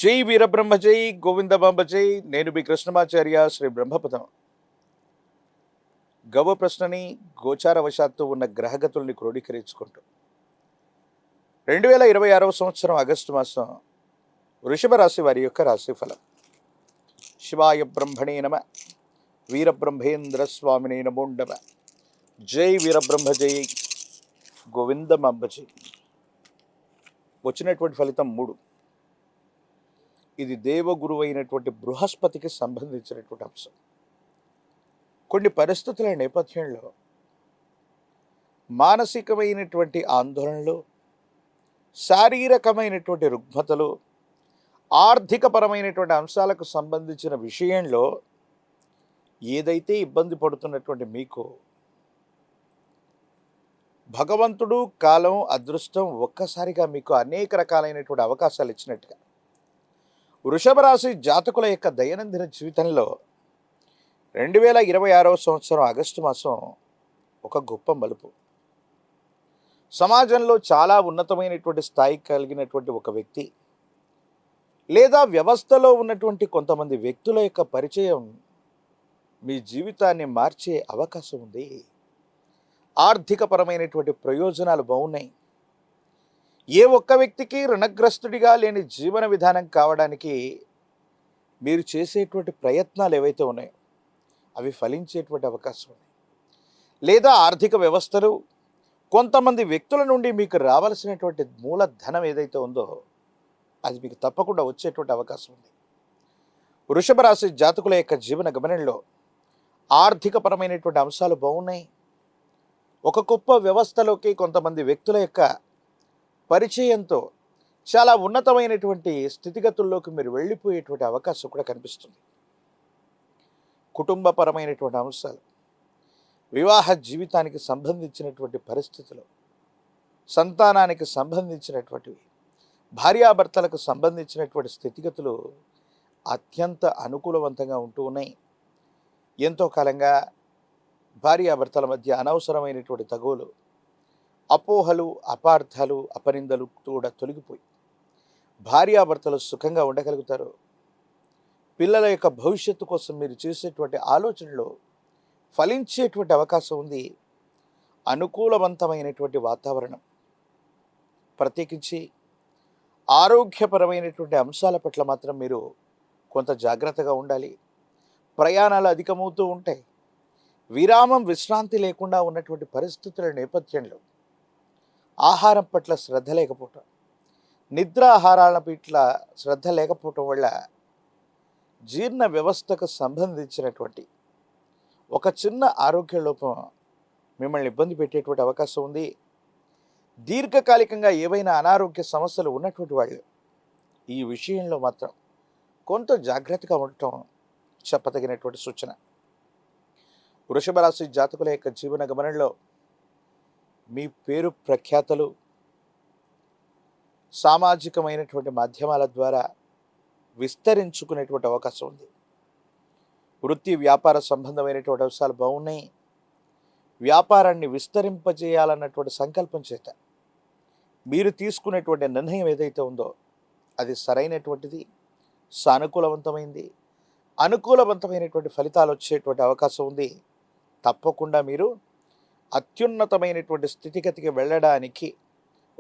జై వీరబ్రహ్మ జై గోవిందబాంబ జై. నేను మీ కృష్ణమాచార్య శ్రీ బ్రహ్మపదం. గవ ప్రశ్నని గోచారవశాత్తు ఉన్న గ్రహగతుల్ని క్రోడీకరించుకుంటూ 2026 సంవత్సరం ఆగస్టు మాసం వృషభ రాశి వారి యొక్క రాశిఫలం. శివాయ బ్రహ్మణే నమ. వీరబ్రహ్మేంద్ర స్వామినే నమో నమ. జై వీరబ్రహ్మ జై గోవిందమాంబ జై. వచ్చినటువంటి ఫలితం 3. ఇది దేవగురువు అయినటువంటి బృహస్పతికి సంబంధించినటువంటి అంశం. కొన్ని పరిస్థితుల నేపథ్యంలో మానసికమైనటువంటి ఆందోళనలు, శారీరకమైనటువంటి రుగ్మతలు, ఆర్థికపరమైనటువంటి అంశాలకు సంబంధించిన విషయంలో ఏదైతే ఇబ్బంది పడుతున్నటువంటి మీకు భగవంతుడు, కాలం, అదృష్టం ఒక్కసారిగా మీకు అనేక రకాలైనటువంటి అవకాశాలు ఇచ్చినట్టుగా వృషభ రాశి జాతకుల యొక్క దైనందిన జీవితంలో 2026 సంవత్సరం ఆగస్టు మాసం ఒక గొప్ప మలుపు. సమాజంలో చాలా ఉన్నతమైనటువంటి స్థాయి కలిగినటువంటి ఒక వ్యక్తి లేదా వ్యవస్థలో ఉన్నటువంటి కొంతమంది వ్యక్తుల యొక్క పరిచయం మీ జీవితాన్ని మార్చే అవకాశం ఉంది. ఆర్థికపరమైనటువంటి ప్రయోజనాలు బాగున్నాయి. ఏ ఒక్క వ్యక్తికి రుణగ్రస్తుడిగా లేని జీవన విధానం కావడానికి మీరు చేసేటువంటి ప్రయత్నాలు ఏవైతే ఉన్నాయో అవి ఫలించేటువంటి అవకాశం ఉంది. లేదా ఆర్థిక వ్యవస్థలు కొంతమంది వ్యక్తుల నుండి మీకు రావాల్సినటువంటి మూలధనం ఏదైతే ఉందో అది మీకు తప్పకుండా వచ్చేటువంటి అవకాశం ఉంది. వృషభ రాశి జాతకుల యొక్క జీవన గమనంలో ఆర్థికపరమైనటువంటి అంశాలు బాగున్నాయి. ఒక గొప్ప వ్యవస్థలోకి కొంతమంది వ్యక్తుల యొక్క పరిచయంతో చాలా ఉన్నతమైనటువంటి స్థితిగతుల్లోకి మీరు వెళ్ళిపోయేటువంటి అవకాశం కూడా కనిపిస్తుంది. కుటుంబపరమైనటువంటి అంశాలు, వివాహ జీవితానికి సంబంధించినటువంటి పరిస్థితులు, సంతానానికి సంబంధించినటువంటివి, భార్యాభర్తలకు సంబంధించినటువంటి స్థితిగతులు అత్యంత అనుకూలవంతంగా ఉంటూ ఉన్నాయి. ఎంతో కాలంగా భార్యాభర్తల మధ్య అనవసరమైనటువంటి తగువులు, అపోహలు, అపార్థాలు, అపనిందలు కూడా తొలగిపోయి భార్యాభర్తలు సుఖంగా ఉండగలుగుతారు. పిల్లల యొక్క భవిష్యత్తు కోసం మీరు చేసేటువంటి ఆలోచనలో ఫలించేటువంటి అవకాశం ఉంది. అనుకూలవంతమైనటువంటి వాతావరణం, ప్రత్యేకించి ఆరోగ్యపరమైనటువంటి అంశాల పట్ల మాత్రం మీరు కొంత జాగ్రత్తగా ఉండాలి. ప్రయాణాలు అధికమవుతూ ఉంటాయి. విరామం, విశ్రాంతి లేకుండా ఉన్నటువంటి పరిస్థితుల నేపథ్యంలో ఆహారం పట్ల శ్రద్ధ లేకపోవటం, నిద్రాహారాల పట్ల శ్రద్ధ లేకపోవటం వల్ల జీర్ణ వ్యవస్థకు సంబంధించినటువంటి ఒక చిన్న ఆరోగ్య లోపం మిమ్మల్ని ఇబ్బంది పెట్టేటువంటి అవకాశం ఉంది. దీర్ఘకాలికంగా ఏవైనా అనారోగ్య సమస్యలు ఉన్నటువంటి వాళ్ళు ఈ విషయంలో మాత్రం కొంత జాగ్రత్తగా ఉండటం చెప్పదగినటువంటి సూచన. వృషభ రాశి జాతకుల యొక్క జీవన గమనంలో మీ పేరు ప్రఖ్యాతలు సామాజికమైనటువంటి మాధ్యమాల ద్వారా విస్తరించుకునేటువంటి అవకాశం ఉంది. వృత్తి, వ్యాపార సంబంధమైనటువంటి అంశాలు బాగున్నాయి. వ్యాపారాన్ని విస్తరింపజేయాలన్నటువంటి సంకల్పం చేత మీరు తీసుకునేటువంటి నిర్ణయం ఏదైతే ఉందో అది సరైనటువంటిది, సానుకూలవంతమైంది, అనుకూలవంతమైనటువంటి ఫలితాలు వచ్చేటువంటి అవకాశం ఉంది. తప్పకుండా మీరు అత్యున్నతమైనటువంటి స్థితిగతికి వెళ్ళడానికి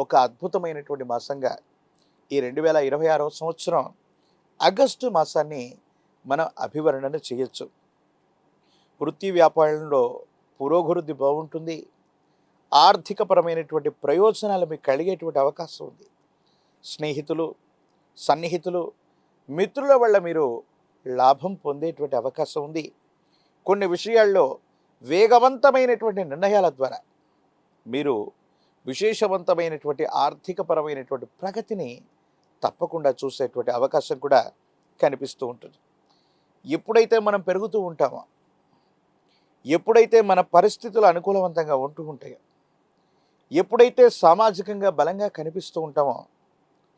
ఒక అద్భుతమైనటువంటి మాసంగా ఈ 2026 సంవత్సరం ఆగస్టు మాసాన్ని మనం అభివర్ణన చేయొచ్చు. వృత్తి వ్యాపారంలో పురోభివృద్ధి బాగుంటుంది. ఆర్థికపరమైనటువంటి ప్రయోజనాలు మీకు కలిగేటువంటి అవకాశం ఉంది. స్నేహితులు, సన్నిహితులు, మిత్రుల వల్ల మీరు లాభం పొందేటువంటి అవకాశం ఉంది. కొన్ని విషయాల్లో వేగవంతమైనటువంటి నిర్ణయాల ద్వారా మీరు విశేషవంతమైనటువంటి ఆర్థికపరమైనటువంటి ప్రగతిని తప్పకుండా చూసేటువంటి అవకాశం కూడా కనిపిస్తూ ఉంటుంది. ఎప్పుడైతే మనం పెరుగుతూ ఉంటామో, ఎప్పుడైతే మన పరిస్థితులు అనుకూలవంతంగా ఉంటూ ఉంటాయో, ఎప్పుడైతే సామాజికంగా బలంగా కనిపిస్తూ ఉంటామో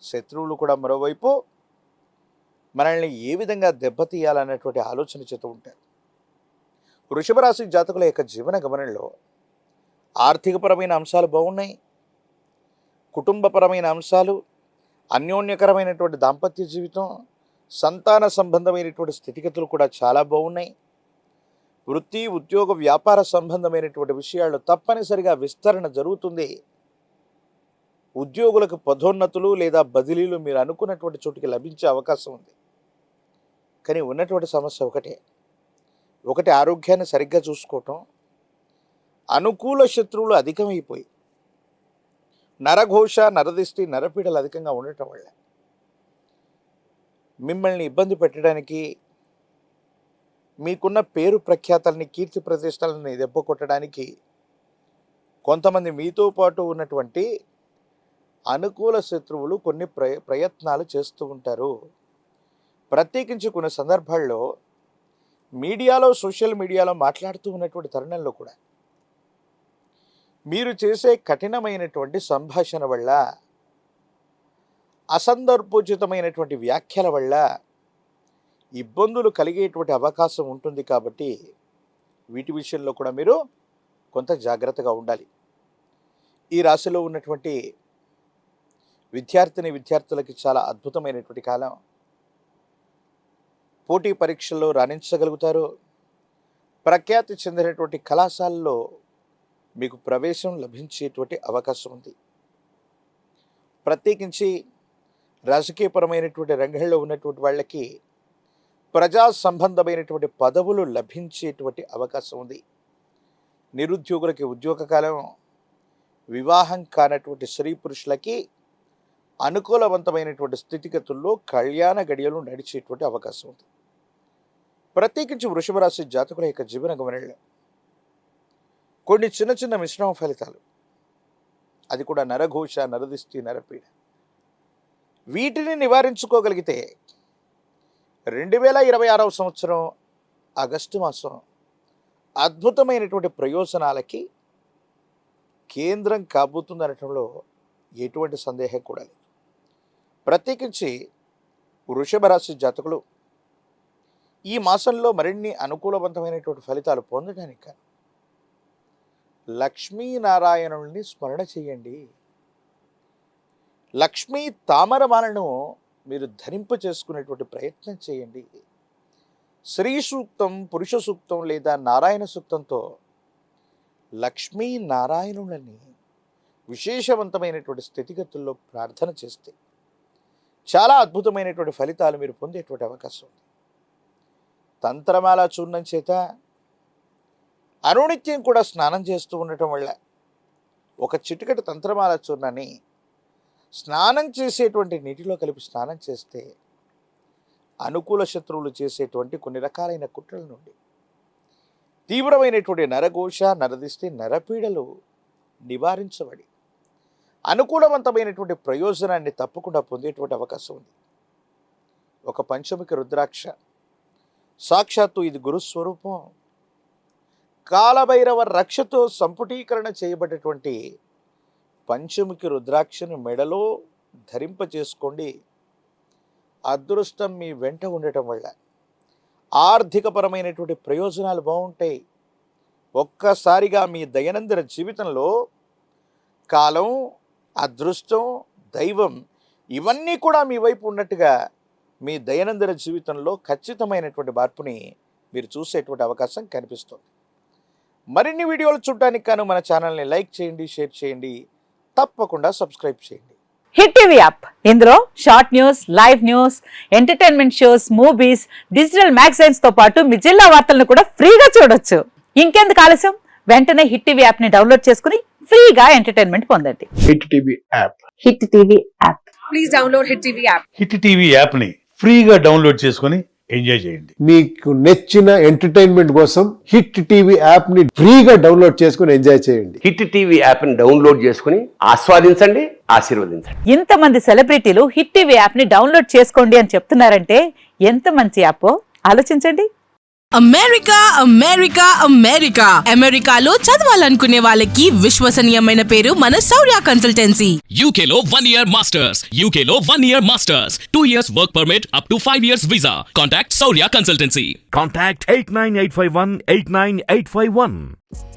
శత్రువులు కూడా మరోవైపు మనల్ని ఏ విధంగా దెబ్బతీయాలన్నటువంటి ఆలోచన చేస్తూ ఉంటారు. వృషభ రాశి జాతకుల యొక్క జీవన గమనంలో ఆర్థికపరమైన అంశాలు బాగున్నాయి. కుటుంబపరమైన అంశాలు, అన్యోన్యకరమైనటువంటి దాంపత్య జీవితం, సంతాన సంబంధమైనటువంటి స్థితిగతులు కూడా చాలా బాగున్నాయి. వృత్తి, ఉద్యోగ, వ్యాపార సంబంధమైనటువంటి విషయాల్లో తప్పనిసరిగా విస్తరణ జరుగుతుంది. ఉద్యోగులకు పదోన్నతులు లేదా బదిలీలు మీరు అనుకున్నటువంటి చోటుకి లభించే అవకాశం ఉంది. కానీ ఉన్నటువంటి సమస్య ఒకటి ఆరోగ్యాన్ని సరిగ్గా చూసుకోవటం. అనుకూల శత్రువులు అధికమైపోయి నరఘోష, నరదిష్టి, నరపీడలు అధికంగా ఉండటం వల్ల మిమ్మల్ని ఇబ్బంది పెట్టడానికి, మీకున్న పేరు ప్రఖ్యాతల్ని, కీర్తి ప్రతిష్టలని దెబ్బ కొట్టడానికి కొంతమంది మీతో పాటు ఉన్నటువంటి అనుకూల శత్రువులు కొన్ని ప్రయత్నాలు చేస్తూ ఉంటారు. ప్రత్యేకించి కొన్ని సందర్భాల్లో మీడియాలో, సోషల్ మీడియాలో మాట్లాడుతూ ఉన్నటువంటి తరుణంలో కూడా మీరు చేసే కఠినమైనటువంటి సంభాషణ వల్ల, అసందర్భోచితమైనటువంటి వ్యాఖ్యల వల్ల ఇబ్బందులు కలిగేటువంటి అవకాశం ఉంటుంది. కాబట్టి వీటి విషయంలో కూడా మీరు కొంత జాగ్రత్తగా ఉండాలి. ఈ రాశిలో ఉన్నటువంటి విద్యార్థులకి చాలా అద్భుతమైనటువంటి కాలం. పోటీ పరీక్షల్లో రాణించగలుగుతారు. ప్రఖ్యాతి చెందినటువంటి కళాశాలలో మీకు ప్రవేశం లభించేటువంటి అవకాశం ఉంది. ప్రత్యేకించి రాజకీయపరమైనటువంటి రంగంలో ఉన్నటువంటి వాళ్ళకి ప్రజా సంబంధమైనటువంటి పదవులు లభించేటువంటి అవకాశం ఉంది. నిరుద్యోగులకి ఉద్యోగ కాలం. వివాహం కానటువంటి స్త్రీ పురుషులకి అనుకూలవంతమైనటువంటి స్థితిగతుల్లో కళ్యాణ గడియలు నడిచేటువంటి అవకాశం ఉంది. ప్రత్యేకించి వృషభ రాశి జాతకుల యొక్క జీవన గమనంలో కొన్ని చిన్న చిన్న మిశ్రమ ఫలితాలు, అది కూడా నరఘోష, నరదిష్టి, నరపీడ, వీటిని నివారించుకోగలిగితే 2026 సంవత్సరం ఆగస్టు మాసం అద్భుతమైనటువంటి ప్రయోజనాలకి కేంద్రం కాబోతుందనటంలో ఎటువంటి సందేహం కూడా లేదు. ప్రత్యేకించి వృషభ రాశి జాతకులు ఈ మాసంలో మరిన్ని అనుకూలవంతమైనటువంటి ఫలితాలు పొందడానికి కానీ లక్ష్మీనారాయణుల్ని స్మరణ చేయండి. లక్ష్మీ తామరమాలను మీరు ధరింప చేసుకునేటువంటి ప్రయత్నం చేయండి. శ్రీ సూక్తం, పురుష సూక్తం లేదా నారాయణ సూక్తంతో లక్ష్మీ నారాయణులని విశేషవంతమైనటువంటి స్థితిగతుల్లో ప్రార్థన చేస్తే చాలా అద్భుతమైనటువంటి ఫలితాలు మీరు పొందేటువంటి అవకాశం ఉంది. తంత్రమాల చూర్ణం చేత అనునిత్యం కూడా స్నానం చేస్తూ ఉండటం వల్ల, ఒక చిటికెడు తంత్రమాల చూర్ణాన్ని స్నానం చేసేటువంటి నీటిలో కలిపి స్నానం చేస్తే అనుకూల శత్రువులు చేసేటువంటి కొన్ని రకాలైన కుట్రల నుండి, తీవ్రమైనటువంటి నరఘోష, నరదిష్టి, నరపీడలు నివారించబడి అనుకూలవంతమైనటువంటి ప్రయోజనాన్ని తప్పకుండా పొందేటువంటి అవకాశం ఉంది. ఒక పంచముఖి రుద్రాక్ష, సాక్షాత్తు ఇది గురుస్వరూపం, కాలభైరవ రక్షతో సంపుటీకరణ చేయబడేటువంటి పంచముఖి రుద్రాక్షను మెడలో ధరింప చేసుకోండి. అదృష్టం మీ వెంట ఉండటం వల్ల ఆర్థికపరమైనటువంటి ప్రయోజనాలు బాగుంటాయి. ఒక్కసారిగా మీ దైనందిన జీవితంలో కాలం, అదృష్టం, దైవం ఇవన్నీ కూడా మీ వైపు ఉన్నట్టుగా మీ దైనందిన జీవితంలో ఖచ్చితమైనటువంటి మార్పుని మీరు చూసేటువంటి అవకాశం కనిపిస్తుంది. మరిన్ని వీడియోలు చూడడానికి గాను మన ఛానల్ని లైక్ చేయండి, షేర్ చేయండి, తప్పకుండా సబ్స్క్రైబ్ చేయండి. హిట్ టీవీ యాప్, ఇందులో short news, live news, entertainment shows, movies, digital magazines తో పాటు మీ జిల్లా వార్తలను కూడా ఫ్రీగా చూడొచ్చు. ఇంకెందుకు ఆలస్యం, వెంటనే హిట్ టీవీ యాప్ ని డౌన్లోడ్ చేసుకుని ఫ్రీగా ఎంటర్టైన్మెంట్ పొందండి. Hit TV app, hit TV app, please download hit TV app. Hit TV app ని ఫ్రీగా డౌన్లోడ్ చేసుకొని ఎంజాయ్ చేయండి. మీకు నచ్చిన ఎంటర్టైన్మెంట్ కోసం హిట్ టీవీ యాప్ ని ఫ్రీగా డౌన్లోడ్ చేసుకొని ఎంజాయ్ చేయండి. హిట్ టీవీ యాప్ ని డౌన్లోడ్ చేసుకుని ఆస్వాదించండి, ఆశీర్వదించండి. ఇంతమంది సెలబ్రిటీలు హిట్ టీవీ యాప్ ని డౌన్లోడ్ చేసుకోండి అని చెప్తున్నారంటే ఎంత మంచి యాప్ ఆలోచించండి. అమెరికా అమెరికా అమెరికా అమెరికాలో చదవాలనుకునే వాళ్ళకి విశ్వసనీయమైన పేరు మన శౌర్య కన్సల్టెన్సీ. UK లో 1 year masters, UK లో 1 year masters, 2 years work permit up to 5 years visa. Contact Saurya Consultancy. Contact 89851 89851.